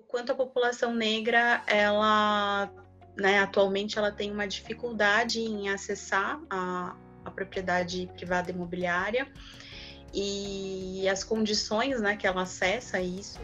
quanto a população negra, ela, né, atualmente ela tem uma dificuldade em acessar a propriedade privada imobiliária e as condições, né, que ela acessa isso.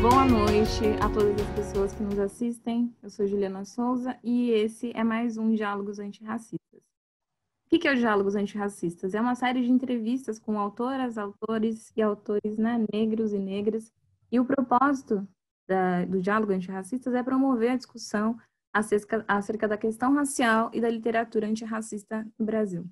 Boa noite a todas as pessoas que nos assistem. Eu sou Juliana Souza e esse é mais um Diálogos Antirracistas. O que é o Diálogos Antirracistas? É uma série de entrevistas com autoras, autores e autores, né, negros e negras. E o propósito do Diálogo Antirracistas é promover a discussão acerca da questão racial e da literatura antirracista no Brasil.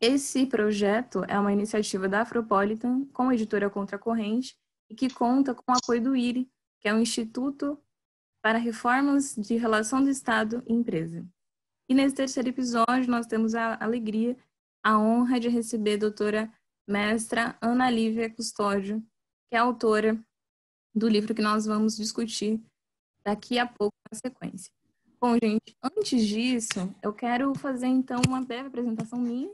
Esse projeto é uma iniciativa da Afropolitan com a editora Contracorrente e que conta com o apoio do IRI, que é o Instituto para Reformas de Relação do Estado e Empresa. E nesse terceiro episódio nós temos a alegria, a honra de receber a doutora mestra Ana Lívia Custódio, que é autora do livro que nós vamos discutir daqui a pouco na sequência. Bom, gente, antes disso, eu quero fazer então uma breve apresentação minha,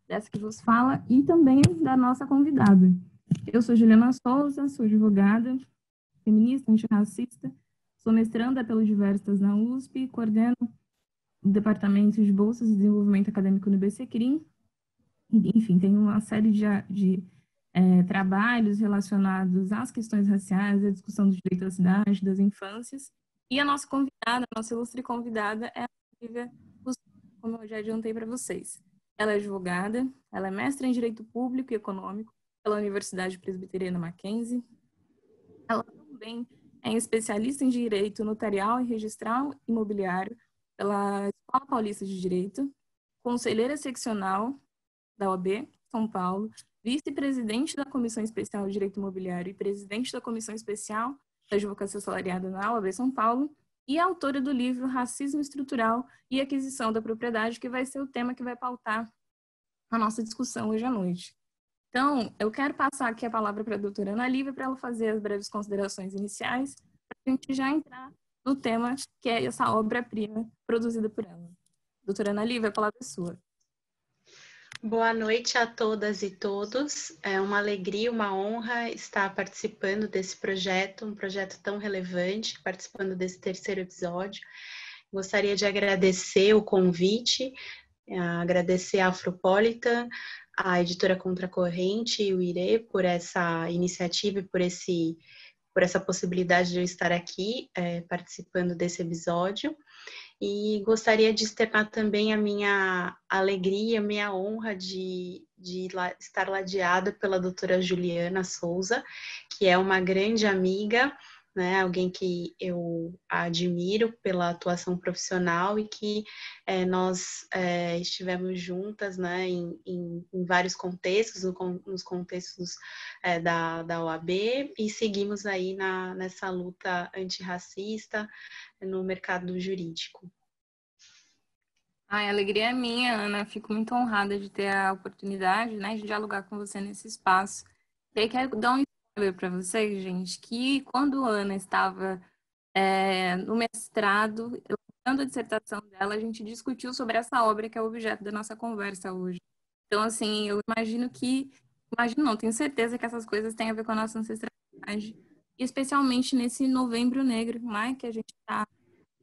dessa que vos fala, e também da nossa convidada. Eu sou Juliana Souza, sou advogada, feminista, antirracista, sou mestranda pelo Diversas na USP, coordeno o Departamento de Bolsas e Desenvolvimento Acadêmico no IBCCRIM, enfim, tenho uma série de trabalhos relacionados às questões raciais, à discussão do direito à cidade, das infâncias, e a nossa convidada, a nossa ilustre convidada é a Lívia Custódio, como eu já adiantei para vocês. Ela é advogada, ela é mestra em Direito Público e Econômico pela Universidade Presbiteriana Mackenzie. Ela também é especialista em Direito Notarial e Registral Imobiliário pela Escola Paulista de Direito, conselheira seccional da OAB São Paulo, vice-presidente da Comissão Especial de Direito Imobiliário e presidente da Comissão Especial da Advocacia Assalariada na OAB São Paulo, e autora do livro Racismo Estrutural e Aquisição da Propriedade, que vai ser o tema que vai pautar a nossa discussão hoje à noite. Então, eu quero passar aqui a palavra para a doutora Ana Lívia para ela fazer as breves considerações iniciais, para a gente já entrar no tema que é essa obra-prima produzida por ela. Doutora Ana Lívia, a palavra é sua. Boa noite a todas e todos. É uma alegria, uma honra estar participando desse projeto, um projeto tão relevante, participando desse terceiro episódio. Gostaria de agradecer o convite, agradecer a Afropolitan, a editora Contracorrente e o IRE por essa iniciativa e por essa possibilidade de eu estar aqui participando desse episódio. E gostaria de externar também a minha alegria, a minha honra de estar ladeada pela doutora Juliana Souza, que é uma grande amiga, né, alguém que eu admiro pela atuação profissional e que nós estivemos juntas, né, em vários contextos, nos contextos da OAB, e seguimos aí nessa luta antirracista no mercado jurídico. A alegria é minha, Ana. Fico muito honrada de ter a oportunidade, né, de dialogar com você nesse espaço. E aí quero dar um spoiler para vocês, gente, que quando a Ana estava no mestrado, elaborando a dissertação dela, a gente discutiu sobre essa obra que é o objeto da nossa conversa hoje. Então, assim, eu tenho certeza que essas coisas têm a ver com a nossa ancestralidade, e especialmente nesse Novembro Negro, né, que a gente está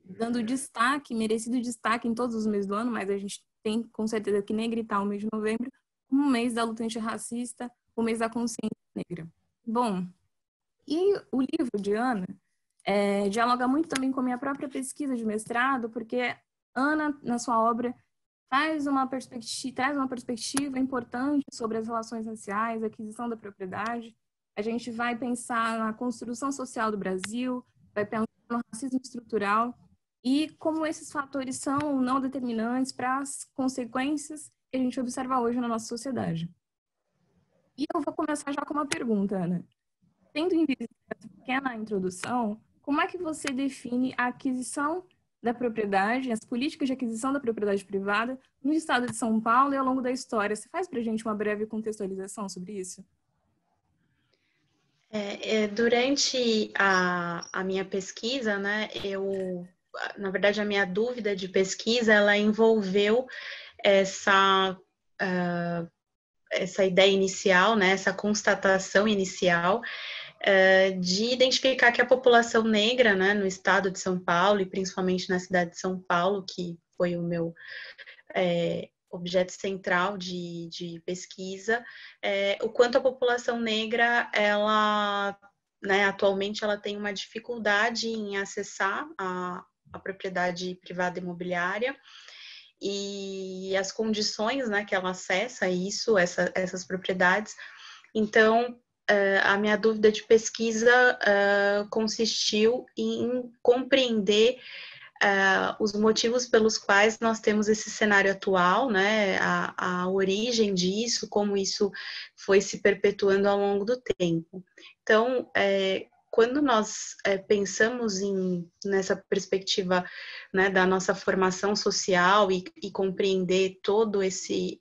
dando destaque, merecido destaque em todos os meses do ano, mas a gente tem com certeza que negritar o mês de novembro como o mês da luta antirracista, o mês da consciência negra. Bom, e o livro de Ana dialoga muito também com a minha própria pesquisa de mestrado, porque Ana, na sua obra, traz uma perspectiva importante sobre as relações raciais, a aquisição da propriedade. a gente vai pensar na construção social do Brasil, vai pensar no racismo estrutural e como esses fatores são não determinantes para as consequências que a gente observa hoje na nossa sociedade. E eu vou começar já com uma pergunta, Ana. Tendo em vista essa pequena introdução, como é que você define a aquisição da propriedade, as políticas de aquisição da propriedade privada no estado de São Paulo e ao longo da história? Você faz para a gente uma breve contextualização sobre isso? Durante a minha pesquisa, né, na verdade, a minha dúvida de pesquisa, ela envolveu essa, essa ideia inicial, né, essa constatação inicial, de identificar que a população negra, né, no estado de São Paulo, e principalmente na cidade de São Paulo, que foi o meu objeto central de pesquisa, o quanto a população negra, ela, né, atualmente, ela tem uma dificuldade em acessar a propriedade privada imobiliária e as condições, né, que ela acessa isso, essas propriedades. Então, a minha dúvida de pesquisa consistiu em compreender os motivos pelos quais nós temos esse cenário atual, né, a origem disso, como isso foi se perpetuando ao longo do tempo. Então, quando nós pensamos nessa perspectiva, né, da nossa formação social e compreender todo esse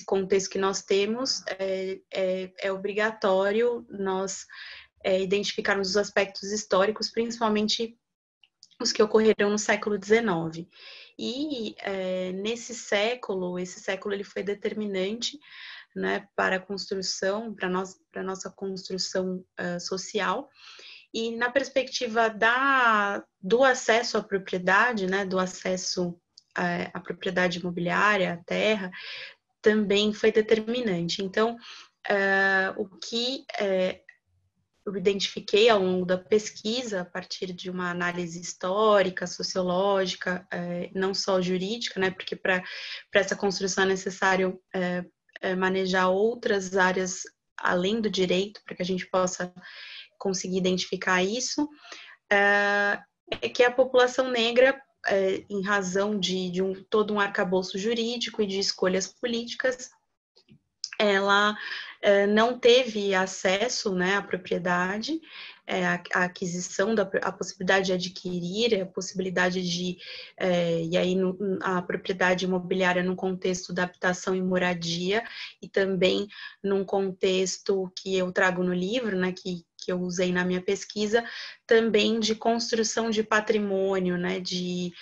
contexto que nós temos, é obrigatório nós identificarmos os aspectos históricos, principalmente os que ocorreram no século XIX. E esse século ele foi determinante, né, para a construção, para a nossa construção social. E na perspectiva do acesso à propriedade, né, do acesso à propriedade imobiliária, à terra, também foi determinante. Então, o que eu identifiquei ao longo da pesquisa, a partir de uma análise histórica, sociológica, não só jurídica, né, porque para essa construção é necessário manejar outras áreas além do direito, para que a gente possa conseguir identificar isso, é que a população negra, em razão de todo um arcabouço jurídico e de escolhas políticas, ela não teve acesso, né, à propriedade, a aquisição, a possibilidade de adquirir, a possibilidade de, e aí a propriedade imobiliária num contexto da habitação e moradia, e também num contexto que eu trago no livro, né, que eu usei na minha pesquisa, também de construção de patrimônio, né, de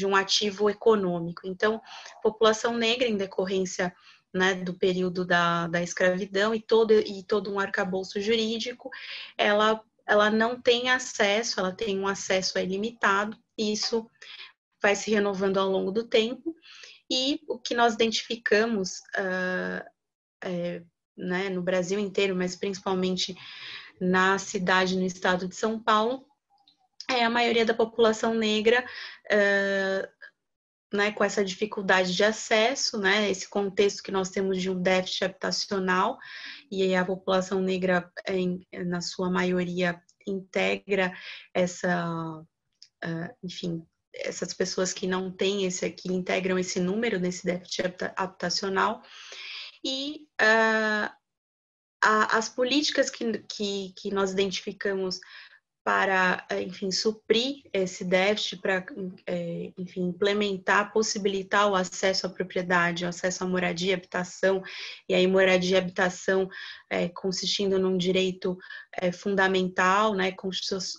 um ativo econômico. Então, a população negra, em decorrência, né, do período da escravidão e todo um arcabouço jurídico, ela não tem acesso, ela tem um acesso ilimitado, e isso vai se renovando ao longo do tempo, e o que nós identificamos né, no Brasil inteiro, mas principalmente na cidade, no estado de São Paulo, a maioria da população negra, né, com essa dificuldade de acesso, né, esse contexto que nós temos de um déficit habitacional, e a população negra, na sua maioria, integra enfim, essas pessoas que não têm que integram esse número desse déficit habitacional, e as políticas que nós identificamos para, enfim, suprir esse déficit, para, enfim, implementar, possibilitar o acesso à propriedade, o acesso à moradia e habitação, e aí moradia e habitação consistindo num direito fundamental, né,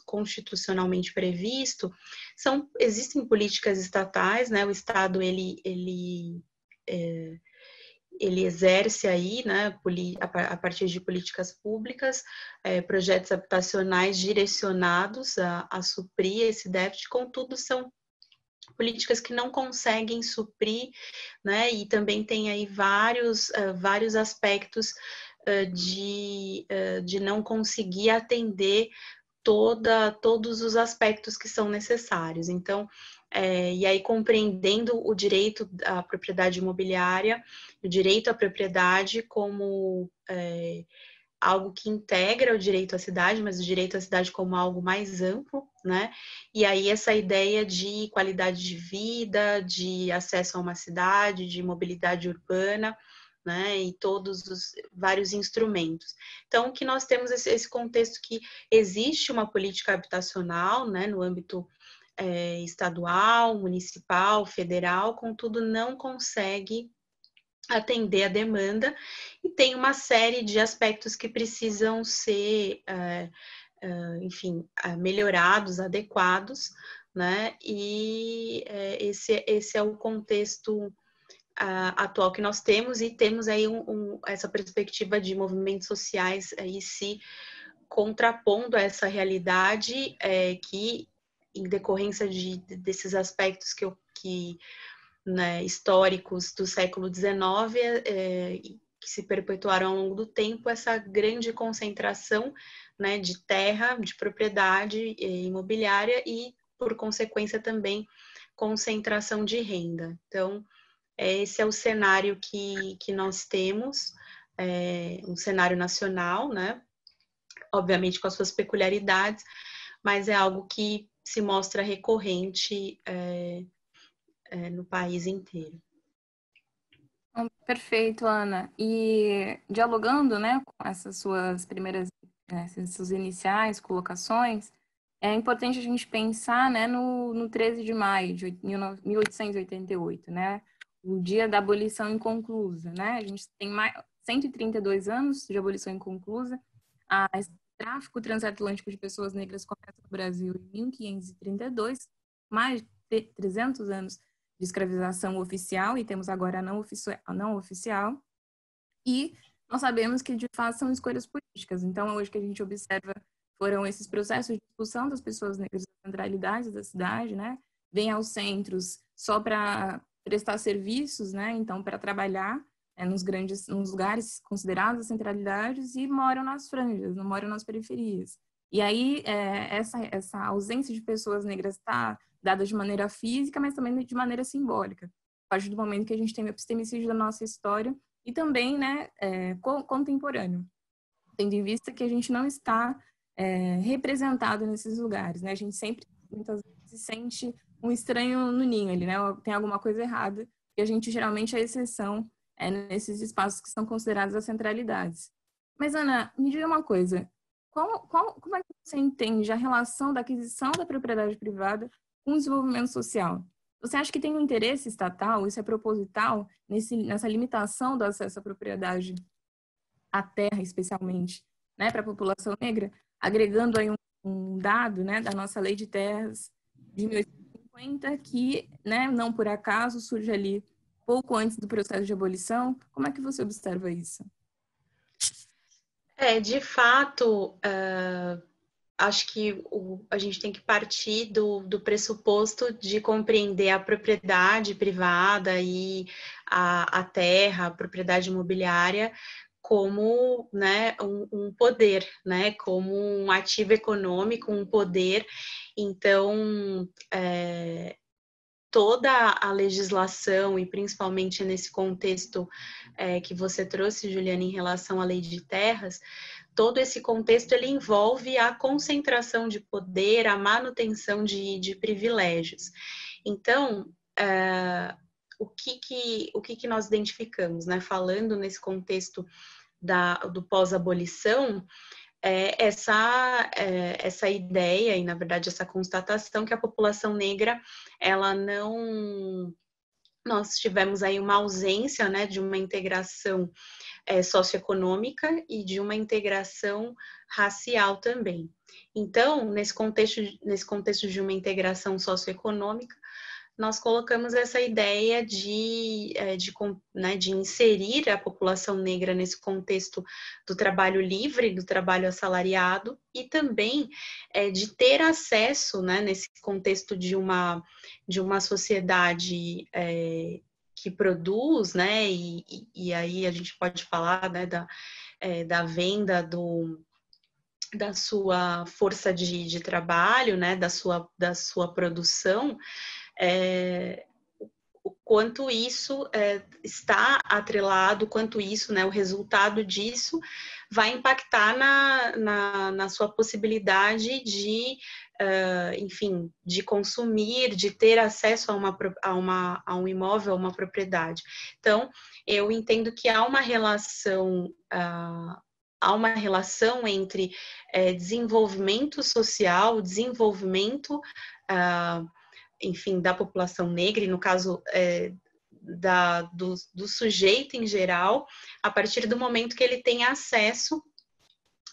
constitucionalmente previsto, existem políticas estatais, né, o Estado, ele exerce aí, né, a partir de políticas públicas, projetos habitacionais direcionados a suprir esse déficit, contudo, são políticas que não conseguem suprir, né, e também tem aí vários aspectos de não conseguir atender todos os aspectos que são necessários. Então, E aí compreendendo o direito à propriedade imobiliária, o direito à propriedade como algo que integra o direito à cidade, mas o direito à cidade como algo mais amplo, né? E aí essa ideia de qualidade de vida, de acesso a uma cidade, de mobilidade urbana, né? E todos os vários instrumentos. Então, que nós temos esse contexto que existe uma política habitacional, né? No âmbito estadual, municipal, federal, contudo não consegue atender a demanda e tem uma série de aspectos que precisam ser, enfim, melhorados, adequados, né? E esse é o contexto atual que nós temos e temos aí essa perspectiva de movimentos sociais aí se contrapondo a essa realidade que, em decorrência desses aspectos né, históricos do século XIX, que se perpetuaram ao longo do tempo, essa grande concentração, né, de terra, de propriedade imobiliária e, por consequência, também concentração de renda. Então, esse é o cenário que nós temos, um cenário nacional, né, obviamente com as suas peculiaridades, mas é algo que se mostra recorrente no país inteiro. Perfeito, Ana. E dialogando, né, com essas suas primeiras, essas suas iniciais colocações, é importante a gente pensar, né, no 13 de maio de 1888, né, o dia da abolição inconclusa, né? A gente tem 132 anos de abolição inconclusa. O tráfico transatlântico de pessoas negras começa no Brasil em 1532, mais de 300 anos de escravização oficial e temos agora a não oficial. E nós sabemos que, de fato, são escolhas políticas. Então, hoje que a gente observa foram esses processos de expulsão das pessoas negras das centralidades da cidade, né? Vêm aos centros só para prestar serviços, né? Então, para trabalhar nos lugares considerados centralidades e moram nas franjas, não moram nas periferias. E aí, essa ausência de pessoas negras está dada de maneira física, mas também de maneira simbólica. A partir do momento que a gente tem o epistemicídio da nossa história e também, né, contemporâneo, tendo em vista que a gente não está representado nesses lugares, né? A gente sempre, muitas vezes, se sente um estranho no ninho ali, né? Tem alguma coisa errada, e a gente geralmente é exceção nesses espaços que são considerados as centralidades. Mas, Ana, me diga uma coisa, como é que você entende a relação da aquisição da propriedade privada com o desenvolvimento social? Você acha que tem um interesse estatal, isso é proposital, nessa limitação do acesso à propriedade, à terra especialmente, né, para a população negra, agregando aí um dado, né, da nossa lei de terras de 1850, que, né, não por acaso surge ali pouco antes do processo de abolição? Como é que você observa isso? De fato, acho que a gente tem que partir do pressuposto de compreender a propriedade privada e a terra, a propriedade imobiliária, como, né, um poder, né, como um ativo econômico, um poder. Então, toda a legislação, e principalmente nesse contexto que você trouxe, Juliana, em relação à lei de terras, todo esse contexto ele envolve a concentração de poder, a manutenção de privilégios. Então, o que nós identificamos, né? Falando nesse contexto do pós-abolição, essa ideia e, na verdade, essa constatação que a população negra, ela não... Nós tivemos aí uma ausência, né, de uma integração socioeconômica e de uma integração racial também. Então, nesse contexto de uma integração socioeconômica, nós colocamos essa ideia de inserir a população negra nesse contexto do trabalho livre, do trabalho assalariado, e também de ter acesso, né, nesse contexto de uma sociedade que produz, né, e aí a gente pode falar, né, da venda da sua força de trabalho, né, da sua produção, o quanto isso está atrelado, quanto isso, né, o resultado disso vai impactar na sua possibilidade de, enfim, de consumir, de ter acesso a um imóvel, a uma propriedade. Então, eu entendo que há uma relação entre desenvolvimento social, desenvolvimento enfim, da população negra, e no caso do sujeito em geral, a partir do momento que ele tem acesso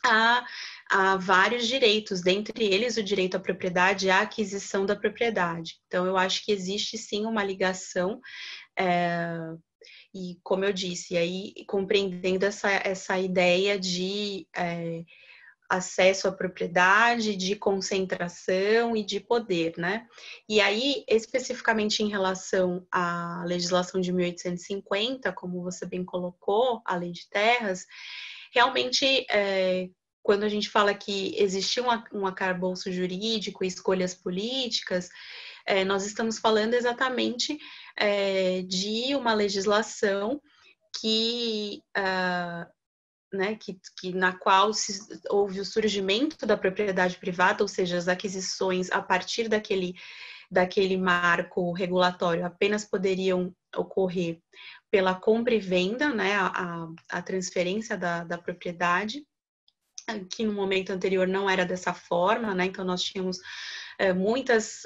a vários direitos, dentre eles o direito à propriedade e à aquisição da propriedade. Então, eu acho que existe sim uma ligação, e como eu disse, aí compreendendo essa ideia de acesso à propriedade, de concentração e de poder, né? E aí, especificamente em relação à legislação de 1850, como você bem colocou, a Lei de Terras, realmente, quando a gente fala que existia um arcabouço jurídico e escolhas políticas, nós estamos falando exatamente de uma legislação que né, na qual houve o surgimento da propriedade privada, ou seja, as aquisições a partir daquele marco regulatório apenas poderiam ocorrer pela compra e venda, né, a transferência da propriedade, que no momento anterior não era dessa forma, né, então nós tínhamos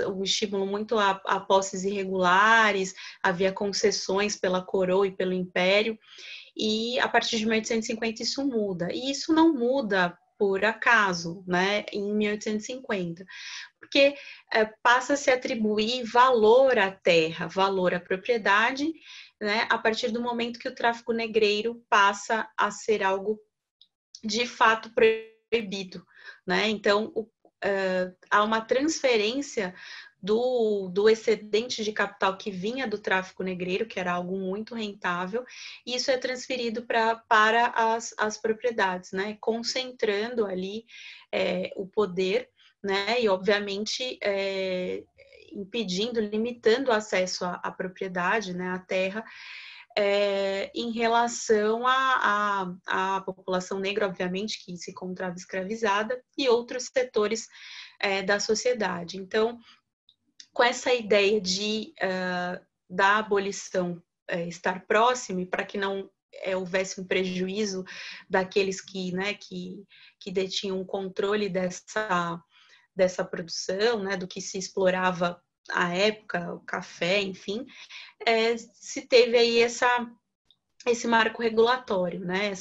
um estímulo muito a posses irregulares, havia concessões pela coroa e pelo império, e a partir de 1850 isso muda. E isso não muda por acaso, né, em 1850, porque passa a se atribuir valor à terra, valor à propriedade, né, a partir do momento que o tráfico negreiro passa a ser algo de fato proibido, né? Então, há uma transferência do excedente de capital que vinha do tráfico negreiro, que era algo muito rentável, e isso é transferido para as propriedades, né? Concentrando ali o poder, né? E, obviamente, impedindo, limitando o acesso à propriedade, né? À terra, em relação à população negra, obviamente, que se encontrava escravizada, e outros setores da sociedade. Então, com essa ideia da abolição estar próxima, e para que não houvesse um prejuízo daqueles que detinham o controle dessa produção, né, do que se explorava à época, o café, enfim, se teve aí esse marco regulatório, né?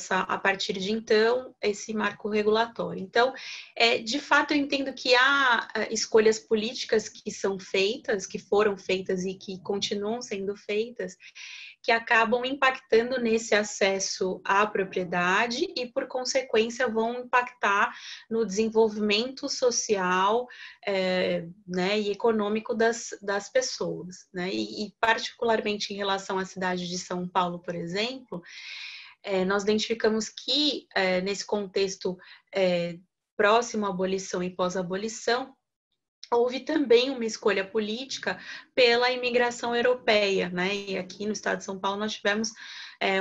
A partir de então, esse marco regulatório. Então, de fato, eu entendo que há escolhas políticas que são feitas, que foram feitas e que continuam sendo feitas, que acabam impactando nesse acesso à propriedade e, por consequência, vão impactar no desenvolvimento social, né, e econômico das pessoas, né? E particularmente em relação à cidade de São Paulo, por exemplo, nós identificamos que nesse contexto próximo à abolição e pós-abolição, houve também uma escolha política pela imigração europeia, né? E aqui no estado de São Paulo nós tivemos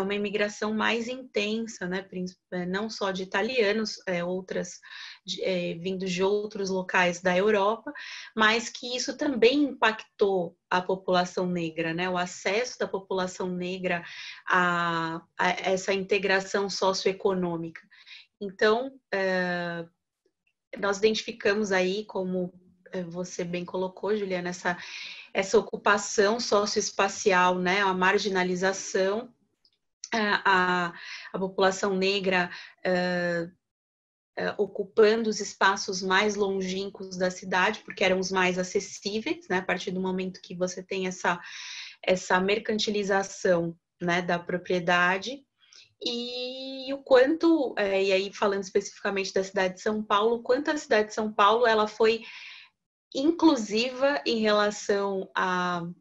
uma imigração mais intensa, né? Não só de italianos, outras vindos de outros locais da Europa, mas que isso também impactou a população negra, né? O acesso da população negra a essa integração socioeconômica. Então, nós identificamos aí, como você bem colocou, Juliana, essa ocupação socioespacial, né, a marginalização, a população negra ocupando os espaços mais longínquos da cidade, porque eram os mais acessíveis, né, a partir do momento que você tem essa mercantilização, né, da propriedade. E o quanto, e aí falando especificamente da cidade de São Paulo, o quanto a cidade de São Paulo ela foi inclusiva em relação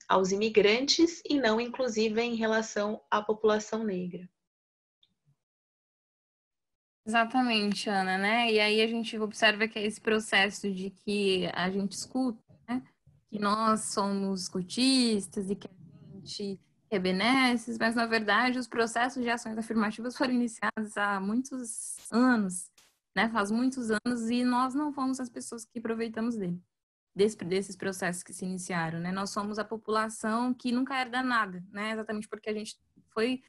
aos imigrantes e não inclusiva em relação à população negra. Exatamente, Ana, né? E aí a gente observa que é esse processo de que a gente escuta, né? que nós somos cotistas e que a gente é benesses, mas na verdade os processos de ações afirmativas foram iniciados há muitos anos, né? Faz muitos anos, e nós não fomos as pessoas que aproveitamos desses processos que se iniciaram, né? Nós somos a população que nunca herda nada, né? Exatamente porque a gente foi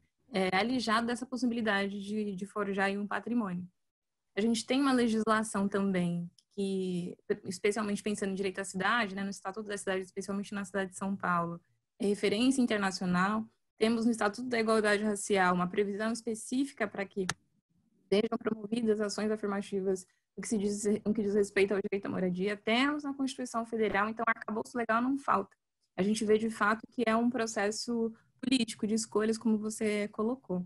alijado dessa possibilidade de forjar aí um patrimônio. A gente tem uma legislação também que, especialmente pensando em direito à cidade, né, no Estatuto da Cidade, especialmente na cidade de São Paulo, é referência internacional. Temos no Estatuto da Igualdade Racial uma previsão específica para que sejam promovidas ações afirmativas no que diz respeito ao direito à moradia. Temos na Constituição Federal, então arcabouço legal não falta. A gente vê de fato que é um processo político de escolhas, como você colocou.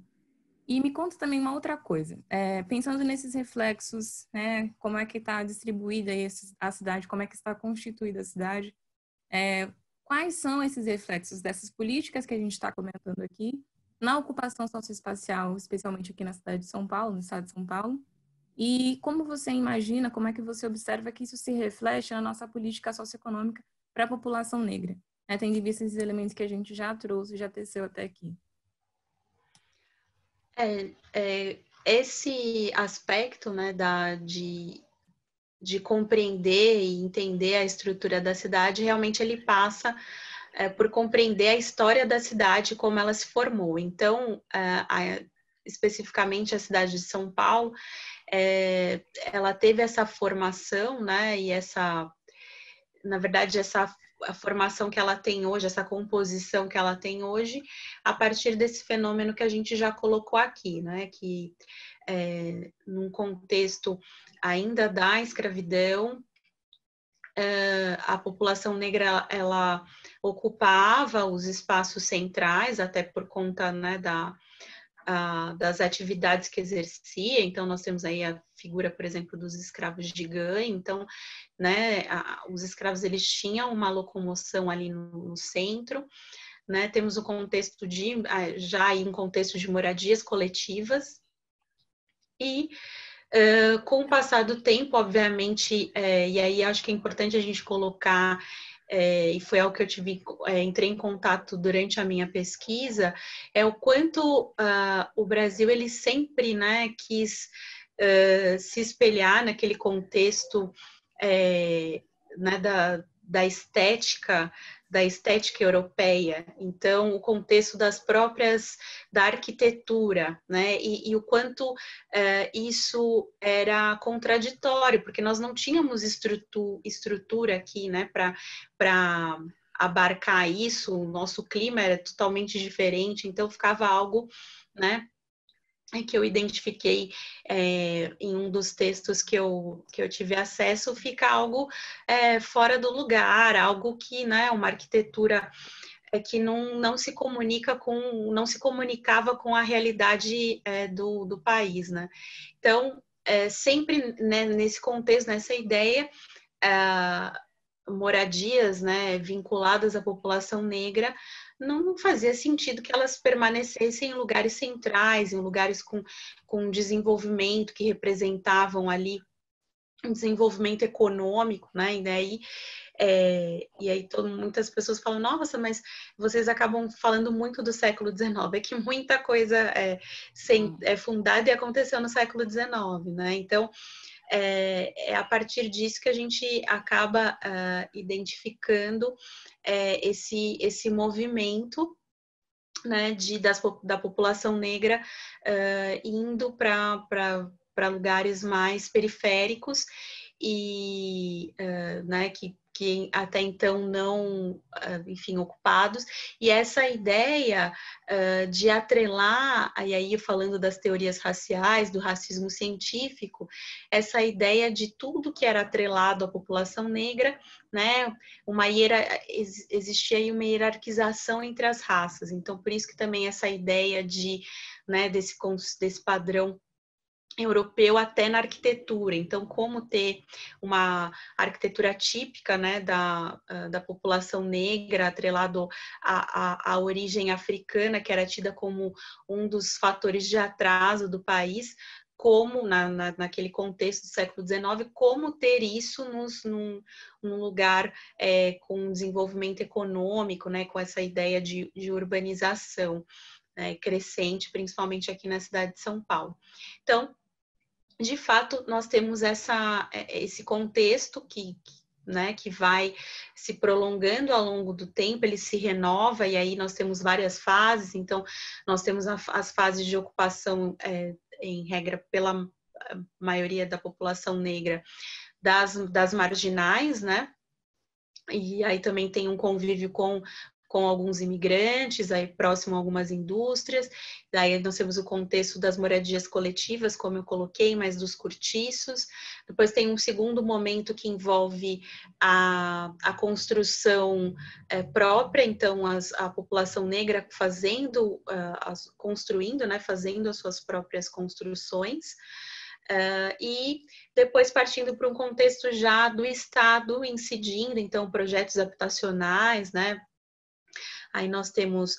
E me conta também uma outra coisa, pensando nesses reflexos, né, como é que está distribuída a cidade, como é que está constituída a cidade, quais são esses reflexos dessas políticas que a gente está comentando aqui, na ocupação socioespacial, especialmente aqui na cidade de São Paulo, no estado de São Paulo, e como você imagina, como é que você observa que isso se reflete na nossa política socioeconômica para a população negra, né, tendo em vista esses elementos que a gente já trouxe, já teceu até aqui. Esse aspecto, né, de compreender e entender a estrutura da cidade, realmente ele passa por compreender a história da cidade, como ela se formou. Então, especificamente a cidade de São Paulo, ela teve essa formação, né, e na verdade, a formação que ela tem hoje, essa composição que ela tem hoje, a partir desse fenômeno que a gente já colocou aqui, né? Que num contexto ainda da escravidão, a população negra ela ocupava os espaços centrais, até por conta, né, das atividades que exercia. Então nós temos aí a figura, por exemplo, dos escravos de ganho. Então, né, os escravos eles tinham uma locomoção ali no centro, né? Temos o contexto já em um contexto de moradias coletivas e com o passar do tempo, obviamente, e aí acho que é importante a gente colocar, e foi algo que eu entrei em contato durante a minha pesquisa, é o quanto o Brasil ele sempre, né, quis se espelhar naquele contexto, né, da estética europeia. Então, o contexto da arquitetura, né, e o quanto isso era contraditório, porque nós não tínhamos estrutura aqui, né, para abarcar isso. O nosso clima era totalmente diferente, então ficava algo, né, que eu identifiquei em um dos textos que eu tive acesso, fica algo fora do lugar, algo que, né, uma arquitetura que não se comunicava com a realidade do país, né? Então, sempre, né, nesse contexto, nessa ideia, moradias, né, vinculadas à população negra, não fazia sentido que elas permanecessem em lugares centrais, em lugares com desenvolvimento, que representavam ali um desenvolvimento econômico, né? E aí muitas pessoas falam, nossa, mas vocês acabam falando muito do século XIX, é que muita coisa é fundada e aconteceu no século XIX, né? Então, é a partir disso que a gente acaba identificando esse movimento, né, da população negra indo para lugares mais periféricos e né, que até então não, enfim, ocupados, e essa ideia de atrelar, e aí falando das teorias raciais, do racismo científico, essa ideia de tudo que era atrelado à população negra, né, existia aí uma hierarquização entre as raças. Então, por isso que também essa ideia né, desse padrão europeu até na arquitetura. Então, como ter uma arquitetura típica, né, da população negra, atrelado à origem africana, que era tida como um dos fatores de atraso do país, como, naquele contexto do século XIX, como ter isso num lugar com desenvolvimento econômico, né, com essa ideia de urbanização crescente, principalmente aqui na cidade de São Paulo. Então, de fato, nós temos esse contexto que vai se prolongando ao longo do tempo, ele se renova, e aí nós temos várias fases. Então, nós temos as fases de ocupação, em regra, pela maioria da população negra, das marginais, né? E aí também tem um convívio com alguns imigrantes, aí próximo a algumas indústrias. Daí nós temos o contexto das moradias coletivas, como eu coloquei, mas dos cortiços. Depois tem um segundo momento que envolve a construção própria, então a população negra construindo, né, fazendo as suas próprias construções. E depois partindo para um contexto já do Estado incidindo, então projetos habitacionais, né? Aí nós temos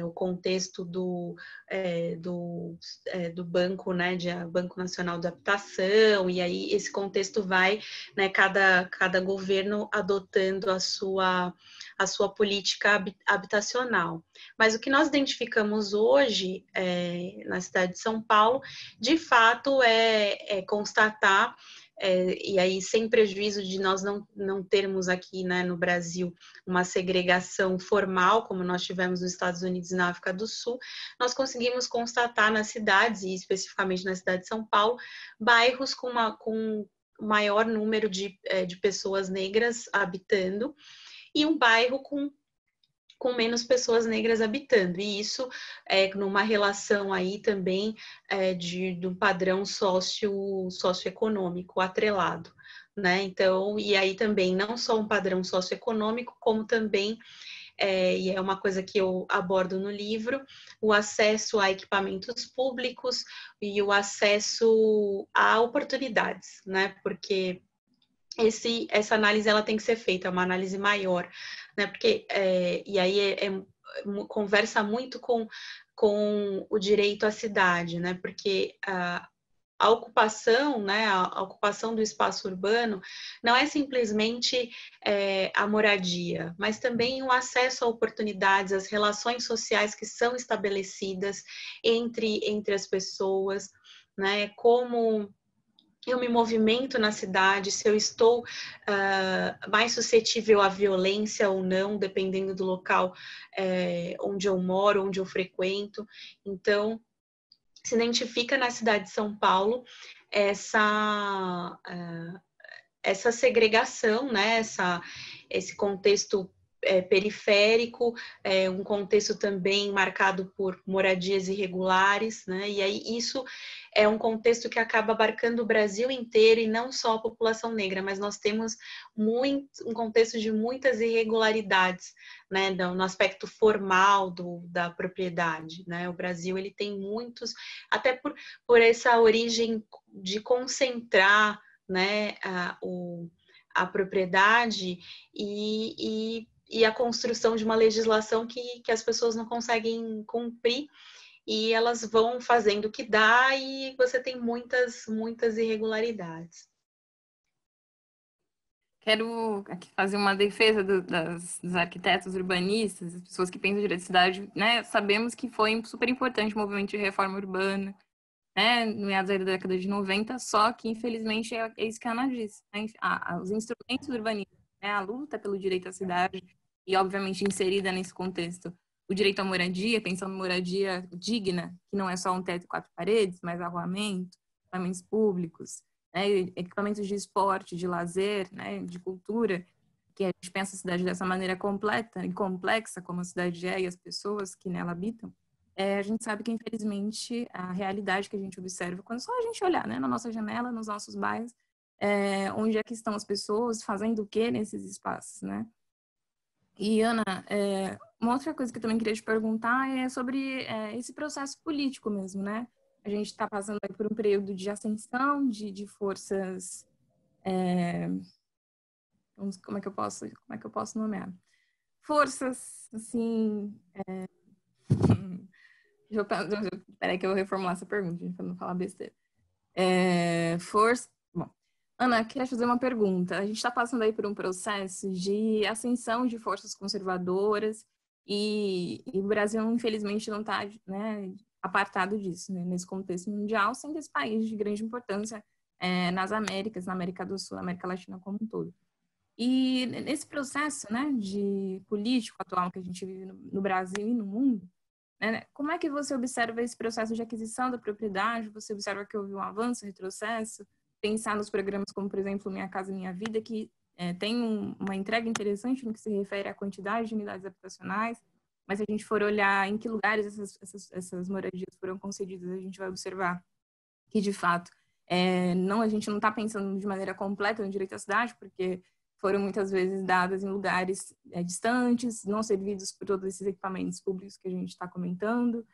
o contexto do banco, né, Banco Nacional de Habitação, e aí esse contexto vai, né, cada governo adotando a sua política habitacional. Mas o que nós identificamos hoje na cidade de São Paulo, de fato, é constatar, e aí sem prejuízo de nós não termos aqui, né, no Brasil uma segregação formal, como nós tivemos nos Estados Unidos e na África do Sul, nós conseguimos constatar nas cidades, e especificamente na cidade de São Paulo, bairros com maior número de pessoas negras habitando, e um bairro com menos pessoas negras habitando, e isso numa relação aí também de um padrão socioeconômico atrelado, né? Então, e aí também não só um padrão socioeconômico, como também, e é uma coisa que eu abordo no livro, o acesso a equipamentos públicos e o acesso a oportunidades, né? Porque essa análise ela tem que ser feita, é uma análise maior, né? Porque e aí conversa muito com o direito à cidade, né? Porque a ocupação, né? A ocupação do espaço urbano não é simplesmente a moradia, mas também o acesso a oportunidades, as relações sociais que são estabelecidas entre as pessoas, né? Como eu me movimento na cidade, se eu estou mais suscetível à violência ou não, dependendo do local onde eu moro, onde eu frequento. Então, se identifica na cidade de São Paulo essa segregação, né? Esse contexto periférico, um contexto também marcado por moradias irregulares, né? E aí isso é um contexto que acaba abarcando o Brasil inteiro e não só a população negra, mas nós temos um contexto de muitas irregularidades, né? No aspecto formal da propriedade, né? O Brasil ele tem muitos, até por essa origem de concentrar, né, a propriedade e a construção de uma legislação que as pessoas não conseguem cumprir, e elas vão fazendo o que dá, e você tem muitas irregularidades. Quero aqui fazer uma defesa dos arquitetos urbanistas, as pessoas que pensam em direito de cidade, né? Sabemos que foi super importante o movimento de reforma urbana, né, no meados da década de 90, só que, infelizmente, é isso que a Ana disse, né? Os instrumentos urbanistas, né, a luta pelo direito à cidade, e, obviamente, inserida nesse contexto, o direito à moradia, pensando em moradia digna, que não é só um teto e 4 paredes, mas arruamento, equipamentos públicos, né, equipamentos de esporte, de lazer, né, de cultura, que a gente pensa a cidade dessa maneira completa e complexa, como a cidade é, e as pessoas que nela habitam. A gente sabe que, infelizmente, a realidade que a gente observa, quando só a gente olhar, né, na nossa janela, nos nossos bairros, onde é que estão as pessoas, fazendo o que nesses espaços, né? E, Ana, uma outra coisa que eu também queria te perguntar é sobre esse processo político mesmo, né? A gente está passando aí por um período de ascensão de forças... como é que eu posso nomear? Forças, assim... Peraí que eu vou reformular essa pergunta, para não falar besteira. Bom, Ana, queria fazer uma pergunta. A gente está passando aí por um processo de ascensão de forças conservadoras e o Brasil, infelizmente, não está, né, apartado disso, né, nesse contexto mundial, sendo esse país de grande importância nas Américas, na América do Sul, na América Latina como um todo. E nesse processo, né, de político atual que a gente vive no Brasil e no mundo, né, como é que você observa esse processo de aquisição da propriedade? Você observa que houve um avanço, retrocesso? Pensar nos programas como, por exemplo, Minha Casa Minha Vida, que tem uma entrega interessante no que se refere à quantidade de unidades habitacionais, mas se a gente for olhar em que lugares essas moradias foram concedidas, a gente vai observar que, de fato, a gente não está pensando de maneira completa no direito à cidade, porque foram muitas vezes dadas em lugares distantes, não servidos por todos esses equipamentos públicos que a gente está comentando,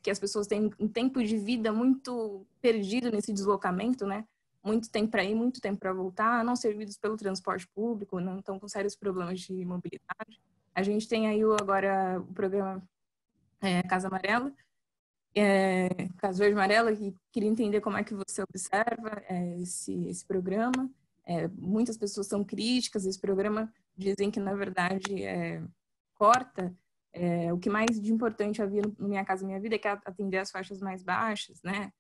que as pessoas têm um tempo de vida muito perdido nesse deslocamento, né? Muito tempo para ir, muito tempo para voltar, não servidos pelo transporte público, não estão com sérios problemas de mobilidade. A gente tem aí agora o programa Casa Amarela, Casa Verde Amarela, e queria entender como é que você observa esse programa. Muitas pessoas são críticas desse programa, dizem que, na verdade, corta o que mais de importante havia no Minha Casa Minha Vida, que é atender as faixas mais baixas, né,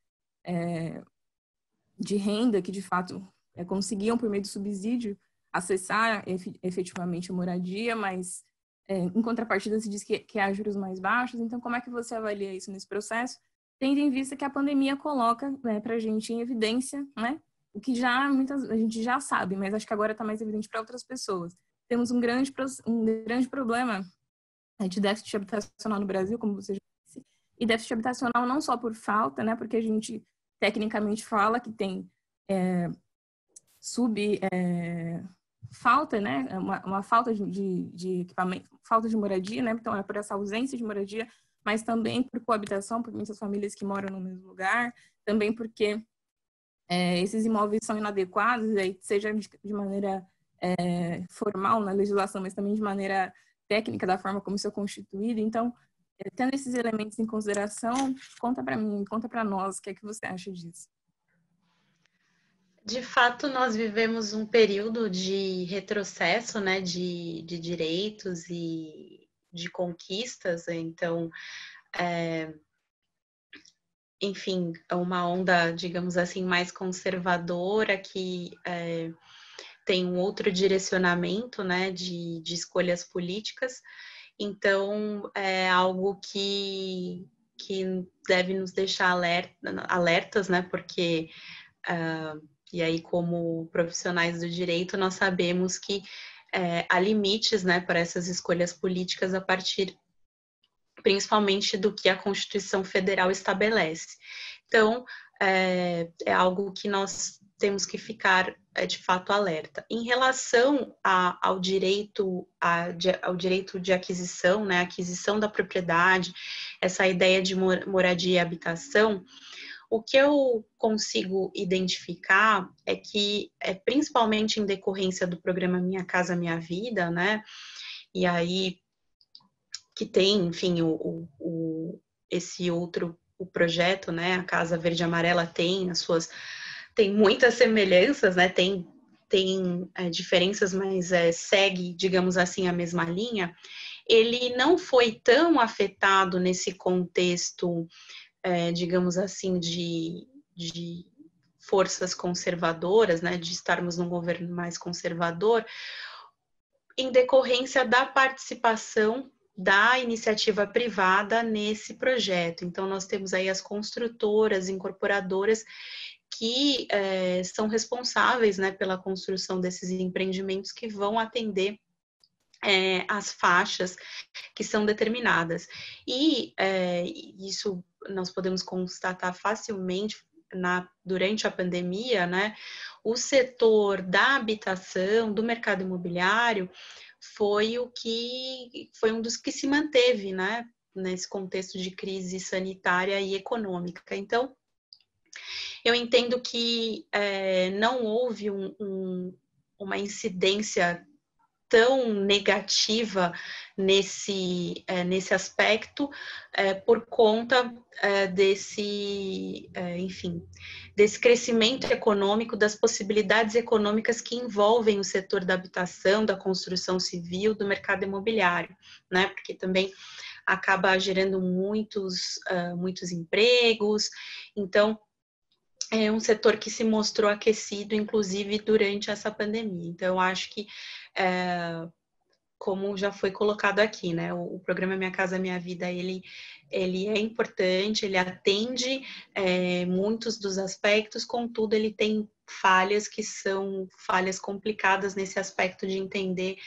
de renda, que, de fato, conseguiam, por meio do subsídio, acessar efetivamente a moradia, mas, em contrapartida, se diz que há juros mais baixos. Então, como é que você avalia isso nesse processo, tendo em vista que a pandemia coloca, né, para a gente em evidência, né, o que a gente já sabe, mas acho que agora está mais evidente para outras pessoas. Temos um grande problema de déficit habitacional no Brasil, como você já disse, e déficit habitacional não só por falta, né, porque a gente tecnicamente fala que tem falta, né, uma falta de equipamento, falta de moradia, né, então é por essa ausência de moradia, mas também por coabitação, por muitas famílias que moram no mesmo lugar, também porque esses imóveis são inadequados, seja de maneira formal na legislação, mas também de maneira técnica, da forma como isso é constituído. Então, tendo esses elementos em consideração, conta para mim, conta para nós, o que é que você acha disso? De fato, nós vivemos um período de retrocesso, né, de direitos e de conquistas. Então, enfim, uma onda, digamos assim, mais conservadora, que tem um outro direcionamento, né, de escolhas políticas. Então, é algo que deve nos deixar alertas, né, porque, e aí, como profissionais do direito, nós sabemos que há limites, né, para essas escolhas políticas a partir principalmente do que a Constituição Federal estabelece. Então, é algo que nós temos que ficar, de fato, alerta. Em relação ao direito de aquisição, né, aquisição da propriedade, essa ideia de moradia e habitação, o que eu consigo identificar é que, principalmente em decorrência do programa Minha Casa Minha Vida, né, e aí que tem, enfim, esse outro, o projeto, né, a Casa Verde Amarela tem muitas semelhanças, né, tem diferenças, mas segue, digamos assim, a mesma linha. Ele não foi tão afetado nesse contexto, digamos assim, de forças conservadoras, né, de estarmos num governo mais conservador, em decorrência da participação da iniciativa privada nesse projeto. Então, nós temos aí as construtoras, incorporadoras, que são responsáveis, né, pela construção desses empreendimentos que vão atender as faixas que são determinadas. E isso nós podemos constatar facilmente durante a pandemia, né? O setor da habitação, do mercado imobiliário, foi um dos que se manteve, né? Nesse contexto de crise sanitária e econômica. Então, eu entendo que não houve uma incidência tão negativa nesse aspecto por conta enfim, desse crescimento econômico, das possibilidades econômicas que envolvem o setor da habitação, da construção civil, do mercado imobiliário, né? Porque também acaba gerando muitos empregos. Então, é um setor que se mostrou aquecido, inclusive, durante essa pandemia. Então, eu acho que, como já foi colocado aqui, né, o programa Minha Casa Minha Vida, ele é importante, ele atende muitos dos aspectos, contudo, ele tem falhas que são falhas complicadas nesse aspecto de entender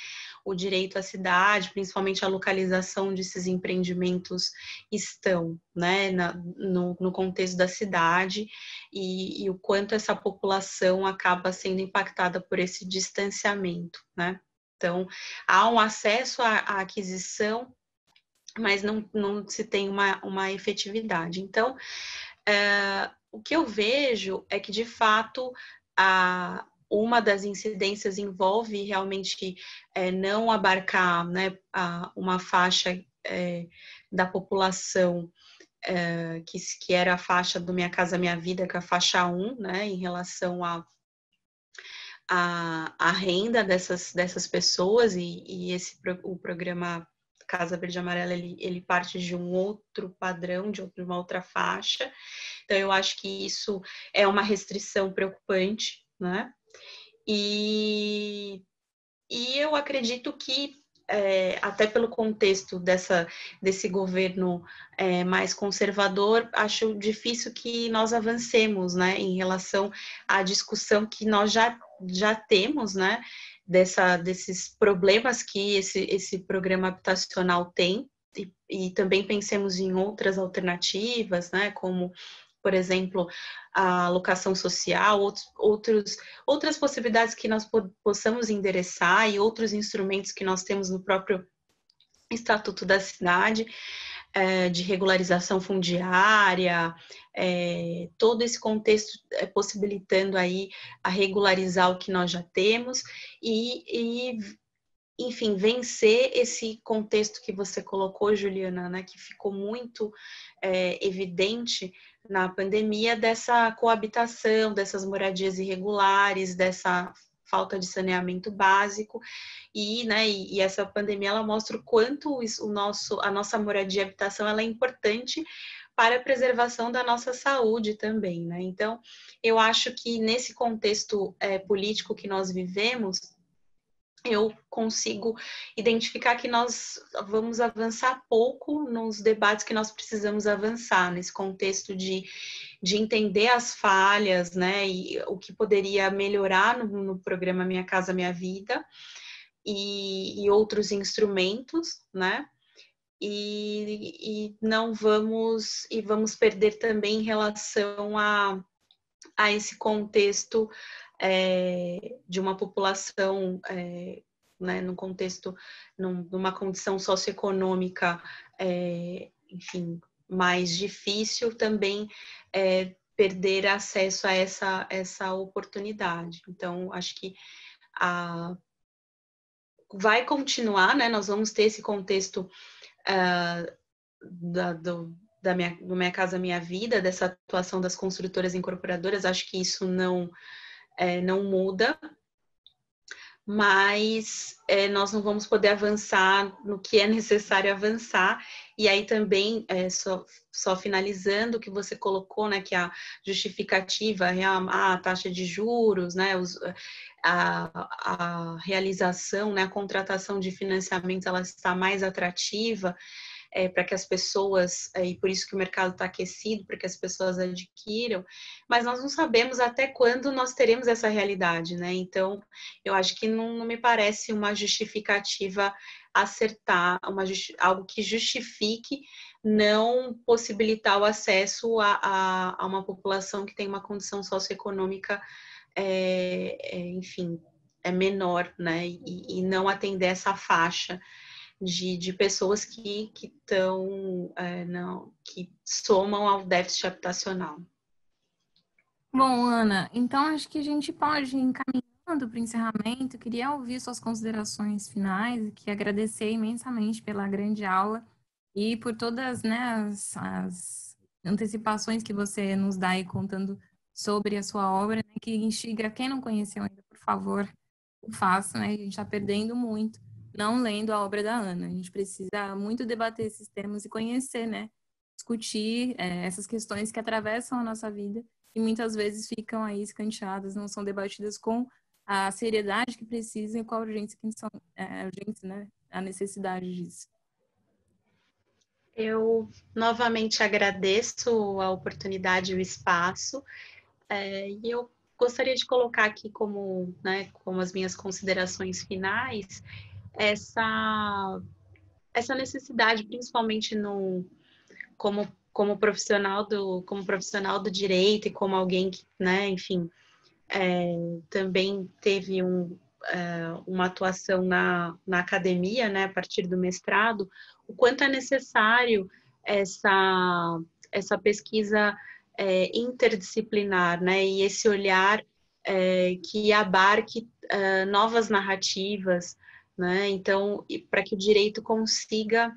o direito à cidade, principalmente a localização desses empreendimentos estão, né, no contexto da cidade e o quanto essa população acaba sendo impactada por esse distanciamento, né? Então, há um acesso à aquisição, mas não se tem uma efetividade. Então, o que eu vejo é que, de fato, uma das incidências envolve realmente não abarcar, né, uma faixa da população que era a faixa do Minha Casa Minha Vida, que é a faixa 1, né, em relação a renda dessas pessoas, e o programa Casa Verde e Amarela, ele parte de um outro padrão, de uma outra faixa. Então, eu acho que isso é uma restrição preocupante, né? E eu acredito que, até pelo contexto desse governo mais conservador, acho difícil que nós avancemos, né, em relação à discussão que nós já temos, né, desses problemas que esse programa habitacional tem, e também pensemos em outras alternativas, né, como, por exemplo, a locação social, outras possibilidades que nós possamos endereçar e outros instrumentos que nós temos no próprio Estatuto da Cidade, de regularização fundiária, todo esse contexto possibilitando aí a regularizar o que nós já temos e enfim, vencer esse contexto que você colocou, Juliana, né, que ficou muito evidente na pandemia, dessa coabitação, dessas moradias irregulares, dessa falta de saneamento básico, né, e essa pandemia ela mostra o quanto a nossa moradia e habitação ela é importante para a preservação da nossa saúde também, né? Então, eu acho que nesse contexto político que nós vivemos, eu consigo identificar que nós vamos avançar pouco nos debates que nós precisamos avançar, nesse contexto de entender as falhas, né, e o que poderia melhorar no programa Minha Casa Minha Vida e outros instrumentos, né, e não vamos perder também em relação a esse contexto de uma população, né, num contexto, numa condição socioeconômica, enfim, mais difícil, também perder acesso a essa oportunidade. Então, acho que vai continuar, né? Nós vamos ter esse contexto do Minha Casa Minha Vida, dessa atuação das construtoras e incorporadoras. Acho que isso não muda, mas nós não vamos poder avançar no que é necessário avançar. E aí também, só finalizando o que você colocou, né, que a justificativa, a taxa de juros, né, a realização, né, a contratação de financiamento, ela está mais atrativa, para que as pessoas, e por isso que o mercado está aquecido, para que as pessoas adquiram, mas nós não sabemos até quando nós teremos essa realidade, né? Então, eu acho que não me parece uma justificativa acertar, algo que justifique não possibilitar o acesso a uma população que tem uma condição socioeconômica, enfim, menor, né? E não atender essa faixa de pessoas que estão, que somam ao déficit habitacional. Bom, Ana, então acho que a gente pode encaminhar Para o encerramento, eu queria ouvir suas considerações finais e que agradecer imensamente pela grande aula e por todas, né, as antecipações que você nos dá aí contando sobre a sua obra, né, que instiga quem não conheceu ainda, por favor, o faça, né? A gente está perdendo muito não lendo a obra da Ana. A gente precisa muito debater esses temas e conhecer, né? Discutir essas questões que atravessam a nossa vida e muitas vezes ficam aí escanteadas, não são debatidas com a seriedade que precisam e com a urgência que são, urgência, né? A necessidade disso. Eu novamente agradeço a oportunidade e o espaço, e eu gostaria de colocar aqui como, né, como as minhas considerações finais, essa necessidade, principalmente como profissional do direito e como alguém que, né, enfim, também teve uma atuação na academia, né, a partir do mestrado, o quanto é necessário essa pesquisa interdisciplinar, né, e esse olhar que abarque novas narrativas, né, então, para que o direito consiga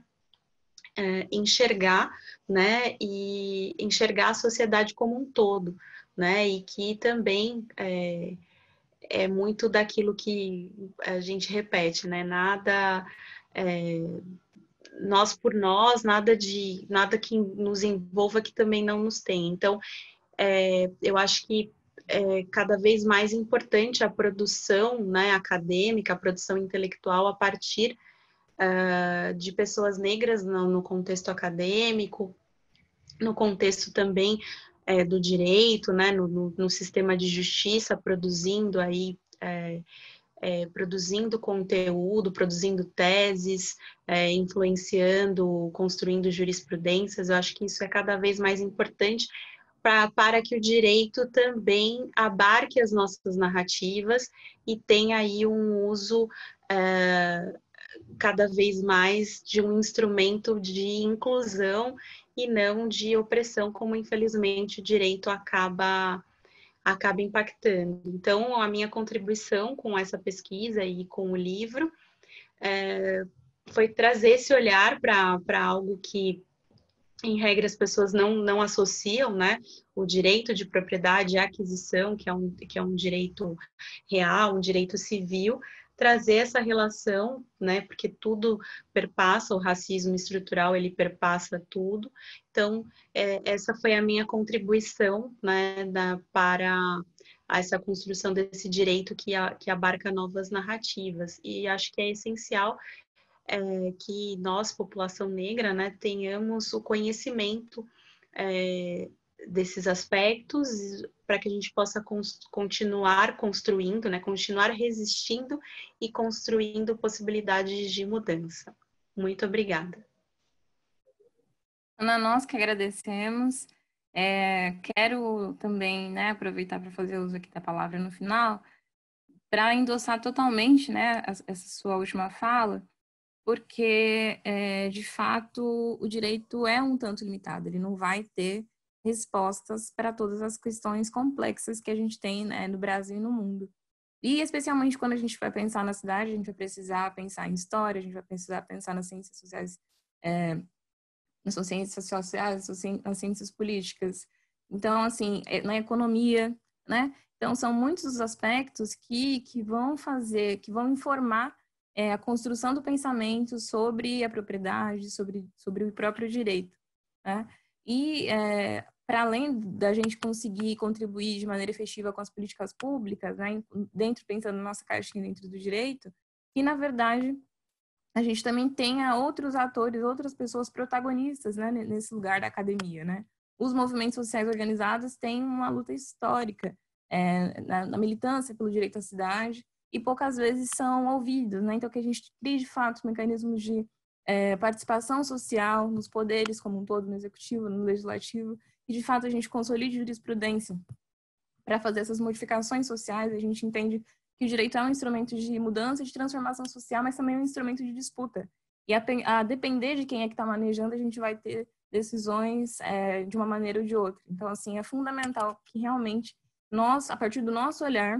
enxergar, né, e enxergar a sociedade como um todo, né, e que também é muito daquilo que a gente repete, né, nada nós por nós, nada que nos envolva que também não nos tem. Então, eu acho que é cada vez mais importante a produção, né, acadêmica, a produção intelectual a partir de pessoas negras no contexto acadêmico, no contexto também do direito, né, no sistema de justiça, produzindo aí produzindo conteúdo, produzindo teses, influenciando, construindo jurisprudências. Eu acho que isso é cada vez mais importante para que o direito também abarque as nossas narrativas e tenha aí um uso cada vez mais de um instrumento de inclusão e não de opressão, como infelizmente o direito acaba impactando. Então, a minha contribuição com essa pesquisa e com o livro foi trazer esse olhar para algo que, em regra, as pessoas não associam, né? O direito de propriedade e aquisição, que é um direito real, um direito civil, trazer essa relação, né? Porque tudo perpassa, o racismo estrutural, ele perpassa tudo. Então, essa foi a minha contribuição, né, para essa construção desse direito que abarca novas narrativas. E acho que é essencial que nós, população negra, né, tenhamos o conhecimento desses aspectos para que a gente possa continuar construindo, né, continuar resistindo e construindo possibilidades de mudança. Muito obrigada. Ana, nós que agradecemos. Quero também, né, aproveitar para fazer uso aqui da palavra no final, para endossar totalmente, né, essa sua última fala, porque, de fato, o direito é um tanto limitado, ele não vai ter respostas para todas as questões complexas que a gente tem, né, no Brasil e no mundo. E, especialmente, quando a gente vai pensar na cidade, a gente vai precisar pensar em história, a gente vai precisar pensar nas ciências sociais, nas ciências sociais, nas ciências políticas. Então, assim, na economia, né? Então, são muitos os aspectos que vão fazer, que vão informar a construção do pensamento sobre a propriedade, sobre o próprio direito, né? E, para além da gente conseguir contribuir de maneira efetiva com as políticas públicas, né? Dentro, pensando na nossa caixinha dentro do direito, que, na verdade, a gente também tenha outros atores, outras pessoas protagonistas, né, nesse lugar da academia, né? Os movimentos sociais organizados têm uma luta histórica na militância pelo direito à cidade e poucas vezes são ouvidos, né? Então, que a gente crie, de fato, mecanismos de participação social nos poderes como um todo, no executivo, no legislativo, e, de fato, a gente consolide jurisprudência para fazer essas modificações sociais. A gente entende que o direito é um instrumento de mudança, de transformação social, mas também é um instrumento de disputa. E a depender de quem é que está manejando, a gente vai ter decisões de uma maneira ou de outra. Então, assim, é fundamental que realmente nós, a partir do nosso olhar,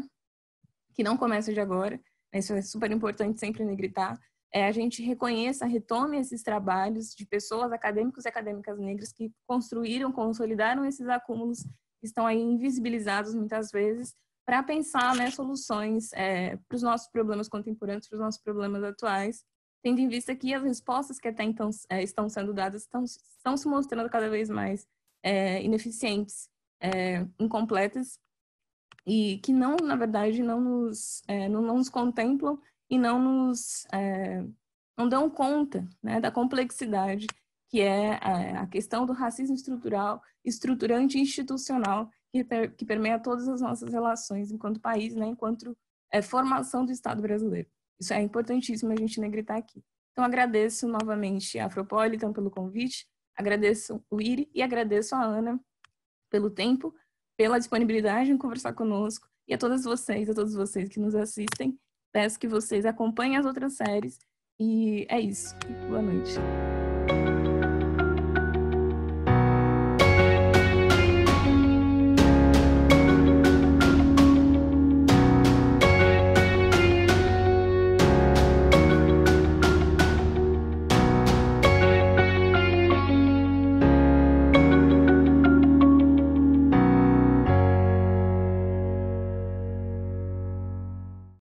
que não começa de agora, isso é super importante sempre negritar, a gente reconheça, retome esses trabalhos de pessoas, acadêmicos e acadêmicas negras que construíram, consolidaram esses acúmulos que estão aí invisibilizados muitas vezes, para pensar, né, soluções para os nossos problemas contemporâneos, para os nossos problemas atuais, tendo em vista que as respostas que até então estão sendo dadas estão se mostrando cada vez mais ineficientes, incompletas, e que não, na verdade, não nos contemplam e não dão conta, né, da complexidade que é a questão do racismo estrutural, estruturante e institucional que permeia todas as nossas relações enquanto país, né, enquanto formação do Estado brasileiro. Isso é importantíssimo a gente negritar aqui. Então, agradeço novamente a Afropolitan pelo convite, agradeço o IRI e agradeço a Ana pelo tempo, pela disponibilidade em conversar conosco, e a todos vocês que nos assistem. Peço que vocês acompanhem as outras séries, e é isso. Boa noite.